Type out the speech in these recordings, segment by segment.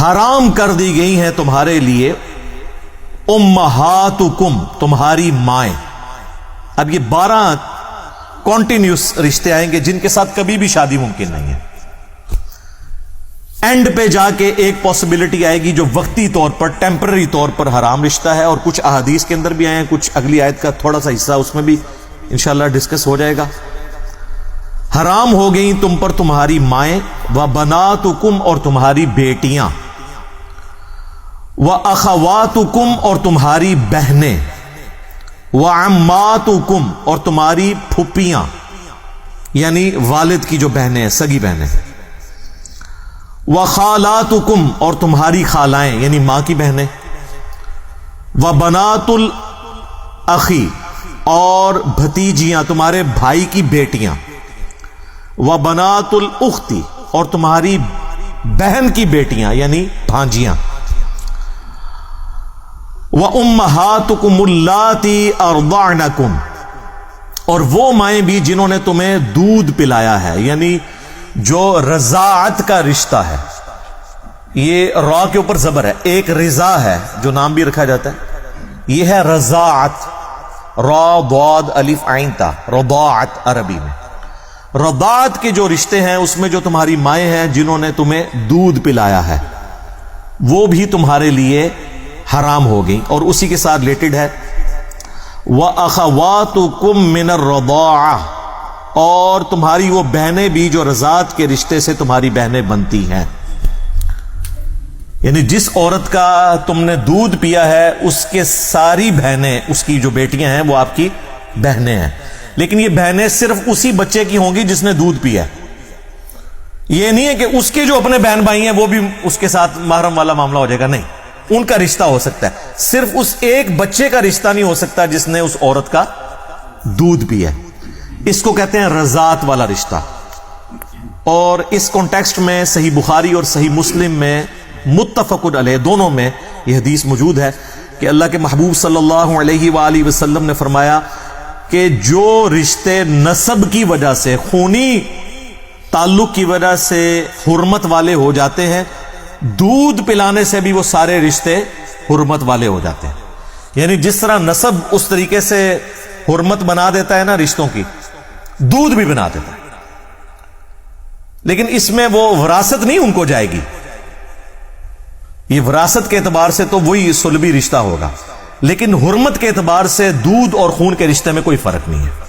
حرام کر دی گئی ہیں تمہارے لیے امہاتکم، تمہاری مائیں. اب یہ 12 کنٹینیوس رشتے آئیں گے جن کے ساتھ کبھی بھی شادی ممکن نہیں ہے. اینڈ پہ جا کے ایک پاسبلٹی آئے گی جو وقتی طور پر، ٹیمپرری طور پر حرام رشتہ ہے، اور کچھ احادیث کے اندر بھی آئے ہیں، کچھ اگلی آیت کا تھوڑا سا حصہ اس میں بھی انشاءاللہ ڈسکس ہو جائے گا. حرام ہو گئی تم پر تمہاری مائیں، وبناتکم، اور تمہاری بیٹیاں، واخواتکم، اور تمہاری بہنیں، وعماتکم، اور تمہاری پھپھیاں، یعنی والد کی جو بہنیں ہیں، سگی بہنیں، وخالاتکم، اور تمہاری خالائیں یعنی ماں کی بہنیں، وبنات الاخی، اور بھتیجیاں، تمہارے بھائی کی بیٹیاں، وبنات الاختی، اور تمہاری بہن کی بیٹیاں یعنی بھانجیاں، وامہاتکم اللاتی ارضعنکم، اور وہ مائیں بھی جنہوں نے تمہیں دودھ پلایا ہے، یعنی جو رضاعت کا رشتہ ہے. یہ را کے اوپر زبر ہے. ایک رضا ہے جو نام بھی رکھا جاتا ہے، یہ ہے رضاعت، را ضاد الف عین تا، رضاعت عربی میں. رضاعت کے جو رشتے ہیں اس میں جو تمہاری مائیں ہیں جنہوں نے تمہیں دودھ پلایا ہے، وہ بھی تمہارے لیے حرام ہو گئی. اور اسی کے ساتھ ریلیٹڈ ہے وَأَخَوَاتُكُم مِّنَ الرَّضَاعَةِ، اور تمہاری وہ بہنیں بھی جو رضاعت کے رشتے سے تمہاری بہنیں بنتی ہیں. یعنی جس عورت کا تم نے دودھ پیا ہے اس کے ساری بہنیں، اس کی جو بیٹیاں ہیں وہ آپ کی بہنیں ہیں. لیکن یہ بہنیں صرف اسی بچے کی ہوں گی جس نے دودھ پیا ہے. یہ نہیں ہے کہ اس کے جو اپنے بہن بھائی ہیں وہ بھی اس کے ساتھ محرم والا معاملہ ہو جائے گا. نہیں، ان کا رشتہ ہو سکتا ہے، صرف اس ایک بچے کا رشتہ نہیں ہو سکتا جس نے اس عورت کا دودھ پیا. اس کو کہتے ہیں رضاعت والا رشتہ. اور اس کانٹیکسٹ میں صحیح بخاری اور صحیح مسلم میں متفق علیہ دونوں میں یہ حدیث موجود ہے کہ اللہ کے محبوب صلی اللہ علیہ وآلہ وسلم نے فرمایا کہ جو رشتے نسب کی وجہ سے، خونی تعلق کی وجہ سے حرمت والے ہو جاتے ہیں، دودھ پلانے سے بھی وہ سارے رشتے حرمت والے ہو جاتے ہیں. یعنی جس طرح نسب اس طریقے سے حرمت بنا دیتا ہے نا رشتوں کی، دودھ بھی بنا دیتا ہے. لیکن اس میں وہ وراثت نہیں ان کو جائے گی. یہ وراثت کے اعتبار سے تو وہی صلبی رشتہ ہوگا، لیکن حرمت کے اعتبار سے دودھ اور خون کے رشتے میں کوئی فرق نہیں ہے.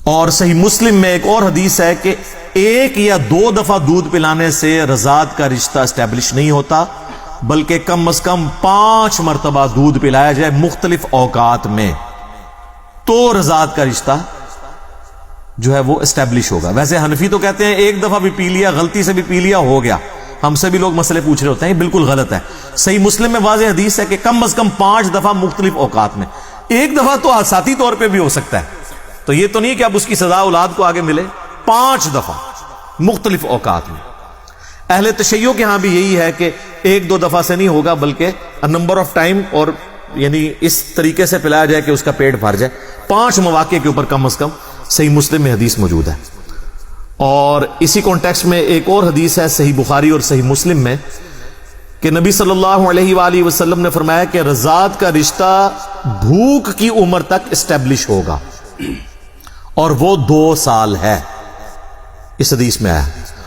اور صحیح مسلم میں ایک اور حدیث ہے کہ 1 یا 2 دفعہ دودھ پلانے سے رضاعت کا رشتہ اسٹیبلش نہیں ہوتا، بلکہ کم از کم 5 مرتبہ دودھ پلایا جائے مختلف اوقات میں، تو رضاعت کا رشتہ جو ہے وہ اسٹیبلش ہوگا. ویسے حنفی تو کہتے ہیں 1 دفعہ بھی پی لیا، غلطی سے بھی پی لیا، ہو گیا. ہم سے بھی لوگ مسئلے پوچھ رہے ہوتے ہیں، یہ بالکل غلط ہے. صحیح مسلم میں واضح حدیث ہے کہ کم از کم 5 دفعہ مختلف اوقات میں. 1 دفعہ تو ذاتی طور پہ بھی ہو سکتا ہے، تو یہ تو نہیں کہ اب اس کی سزا اولاد کو آگے ملے. 5 دفعہ مختلف اوقات میں. اہل تشیع کے ہاں بھی یہی ہے کہ 1-2 دفعہ سے نہیں ہوگا، بلکہ نمبر آف ٹائم، اور یعنی اس طریقے سے پلایا جائے کہ اس کا پیٹ بھر جائے. 5 مواقع کے اوپر کم از کم صحیح مسلم میں حدیث موجود ہے. اور اسی کانٹیکسٹ میں ایک اور حدیث ہے صحیح بخاری اور صحیح مسلم میں کہ نبی صلی اللہ علیہ وآلہ وسلم نے فرمایا کہ رضاعت کا رشتہ بھوک کی عمر تک اسٹیبلش ہوگا، اور وہ 2 سال ہے. اس حدیث میں آیا.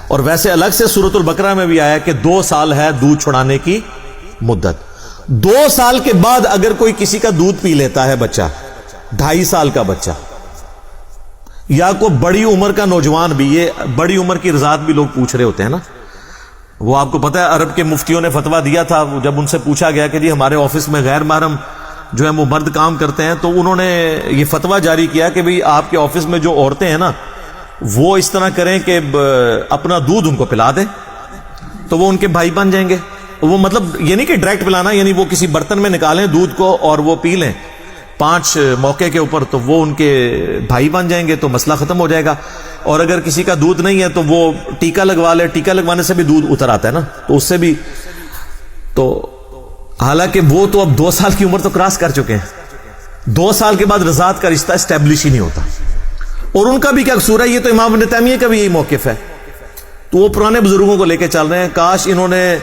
اور ویسے الگ سے سورۃ البقرہ میں بھی آیا کہ 2 سال ہے دودھ چھڑانے کی مدت. 2 سال کے بعد اگر کوئی کسی کا دودھ پی لیتا ہے بچہ، 2.5 سال کا بچہ یا کوئی بڑی عمر کا نوجوان بھی، یہ بڑی عمر کی رضاعت بھی لوگ پوچھ رہے ہوتے ہیں نا. وہ آپ کو پتہ ہے عرب کے مفتیوں نے فتویٰ دیا تھا، جب ان سے پوچھا گیا کہ جی ہمارے آفس میں غیر محرم جو ہے وہ مرد کام کرتے ہیں، تو انہوں نے یہ فتویٰ جاری کیا کہ بھئی آپ کے آفس میں جو عورتیں ہیں نا وہ اس طرح کریں کہ اپنا دودھ ان کو پلا دیں تو وہ ان کے بھائی بن جائیں گے. وہ مطلب یہ نہیں کہ ڈائریکٹ پلانا، یعنی وہ کسی برتن میں نکالیں دودھ کو اور وہ پی لیں 5 موقع کے اوپر، تو وہ ان کے بھائی بن جائیں گے، تو مسئلہ ختم ہو جائے گا. اور اگر کسی کا دودھ نہیں ہے تو وہ ٹیکا لگوا لے، ٹیکا لگوانے سے بھی دودھ اتر آتا ہے نا، تو اس سے بھی. تو حالانکہ وہ تو اب 2 سال کی عمر تو کراس کر چکے ہیں. 2 سال کے بعد رضاعت کا رشتہ اسٹیبلش ہی نہیں ہوتا. اور ان کا بھی کیا قصور ہے؟ یہ تو امام ابن تیمیہ کا بھی یہی موقف ہے تو وہ پرانے بزرگوں کو لے کے چل رہے ہیں. کاش انہوں نے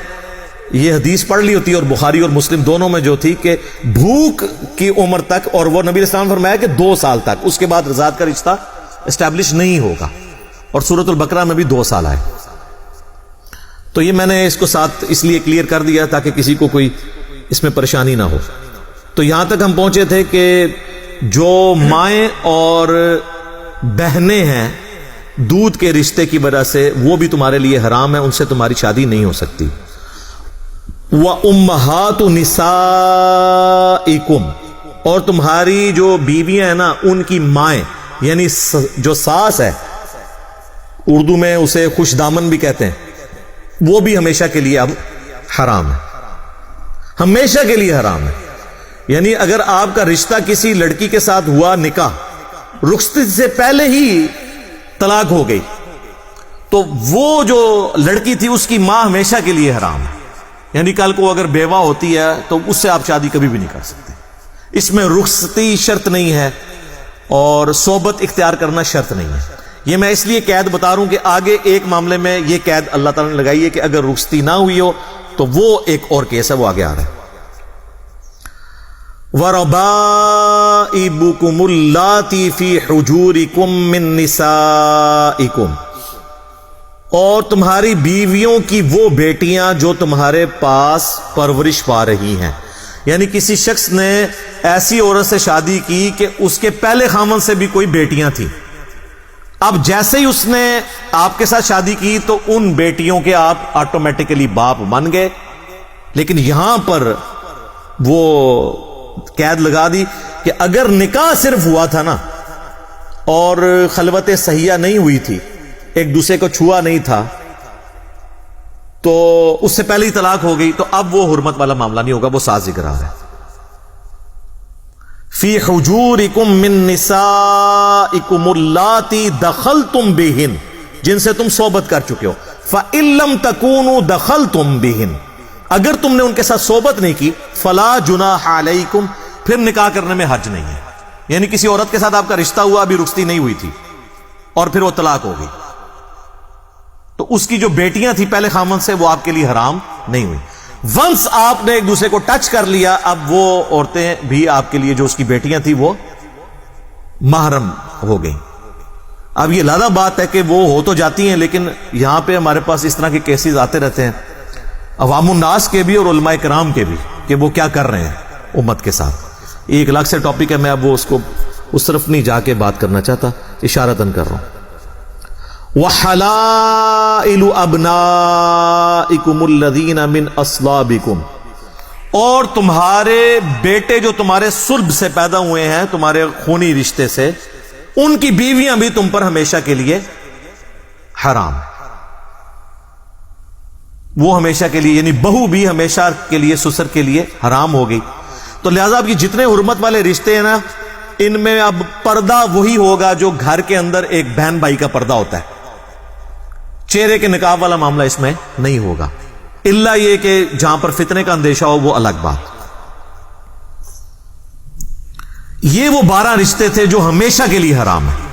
یہ حدیث پڑھ لی ہوتی اور بخاری اور مسلم دونوں میں جو تھی کہ بھوک کی عمر تک, اور وہ نبی علیہ السلام نے فرمایا کہ 2 سال تک, اس کے بعد رضاعت کا رشتہ اسٹیبلش نہیں ہوگا. اور سورۃ البقرہ میں بھی 2 سال آئے. تو یہ میں نے اس کو ساتھ اس لیے کلیئر کر دیا تاکہ کسی کو کوئی اس میں پریشانی نہ ہو. تو یہاں تک ہم پہنچے تھے کہ جو مائیں اور بہنیں ہیں دودھ کے رشتے کی وجہ سے, وہ بھی تمہارے لیے حرام ہے, ان سے تمہاری شادی نہیں ہو سکتی. وَأُمَّهَاتُ نِسَائِكُمْ, اور تمہاری جو بیویاں ہیں نا ان کی مائیں, یعنی جو ساس ہے, اردو میں اسے خوش دامن بھی کہتے ہیں, وہ بھی ہمیشہ کے لیے اب حرام ہے. ہمیشہ کے لیے حرام ہے. یعنی اگر آپ کا رشتہ کسی لڑکی کے ساتھ ہوا, نکاح رخصتی سے پہلے ہی طلاق ہو گئی, تو وہ جو لڑکی تھی اس کی ماں ہمیشہ کے لیے حرام ہے. یعنی کل کو اگر بیوہ ہوتی ہے تو اس سے آپ شادی کبھی بھی نہیں کر سکتے. اس میں رخصتی شرط نہیں ہے اور صحبت اختیار کرنا شرط نہیں ہے. یہ میں اس لیے قید بتا رہا ہوں کہ آگے ایک معاملے میں یہ قید اللہ تعالیٰ نے لگائی ہے کہ اگر رخصتی نہ ہوئی ہو تو وہ ایک اور کیس ہے, وہ آگے آ رہا ہے. وَرَبَائِبُكُمُ اللَّاتِي فِي حُجُورِكُم مِّن نِّسَائِكُمْ, اور تمہاری بیویوں کی وہ بیٹیاں جو تمہارے پاس پرورش پا رہی ہیں. یعنی کسی شخص نے ایسی عورت سے شادی کی کہ اس کے پہلے خاوند سے بھی کوئی بیٹیاں تھیں. اب جیسے ہی اس نے آپ کے ساتھ شادی کی تو ان بیٹیوں کے آپ آٹومیٹکلی باپ بن گئے. لیکن یہاں پر وہ قید لگا دی کہ اگر نکاح صرف ہوا تھا نا اور خلوت صحیحہ نہیں ہوئی تھی, ایک دوسرے کو چھوا نہیں تھا, تو اس سے پہلے ہی طلاق ہو گئی, تو اب وہ حرمت والا معاملہ نہیں ہوگا, وہ ساتھ ذکر آ رہا ہے. فی حجورکم من نسائکم اللاتی دخلتم بہن, جن سے تم صحبت کر چکے ہو. فإن لم تکونوا دخلتم بہن, اگر تم نے ان کے ساتھ صحبت نہیں کی, فلا جناح علیکم, پھر نکاح کرنے میں حرج نہیں ہے. یعنی کسی عورت کے ساتھ آپ کا رشتہ ہوا, ابھی رخصتی نہیں ہوئی تھی اور پھر وہ طلاق ہو گئی, تو اس کی جو بیٹیاں تھیں پہلے خامن سے, وہ آپ کے لیے حرام نہیں ہوئی. ونس آپ نے ایک دوسرے کو ٹچ کر لیا, اب وہ عورتیں بھی آپ کے لیے جو اس کی بیٹیاں تھیں وہ محرم ہو گئیں. اب یہ لادہ بات ہے کہ وہ ہو تو جاتی ہیں, لیکن یہاں پہ ہمارے پاس اس طرح کے کیسز آتے رہتے ہیں, عوام الناس کے بھی اور علماء کرام کے بھی, کہ وہ کیا کر رہے ہیں امت کے ساتھ. یہ ایک الگ سے ٹاپک ہے, میں اب وہ اس کو اس طرف نہیں جا کے بات کرنا چاہتا, اشارتاً کر رہا ہوں. وَحَلَائِلُ أَبْنَائِكُمُ الَّذِينَ مِنْ أَصْلَابِكُمْ, اور تمہارے بیٹے جو تمہارے صلب سے پیدا ہوئے ہیں, تمہارے خونی رشتے سے, ان کی بیویاں بھی تم پر ہمیشہ کے لیے حرام. وہ ہمیشہ کے لیے, یعنی بہو بھی ہمیشہ کے لیے سسر کے لیے حرام ہو گئی. تو لہذا اب یہ جتنے حرمت والے رشتے ہیں نا, ان میں اب پردہ وہی ہوگا جو گھر کے اندر ایک بہن بھائی کا پردہ ہوتا ہے. چہرے کے نقاب والا معاملہ اس میں نہیں ہوگا, الا یہ کہ جہاں پر فتنے کا اندیشہ ہو, وہ الگ بات. یہ وہ 12 رشتے تھے جو ہمیشہ کے لیے حرام ہیں.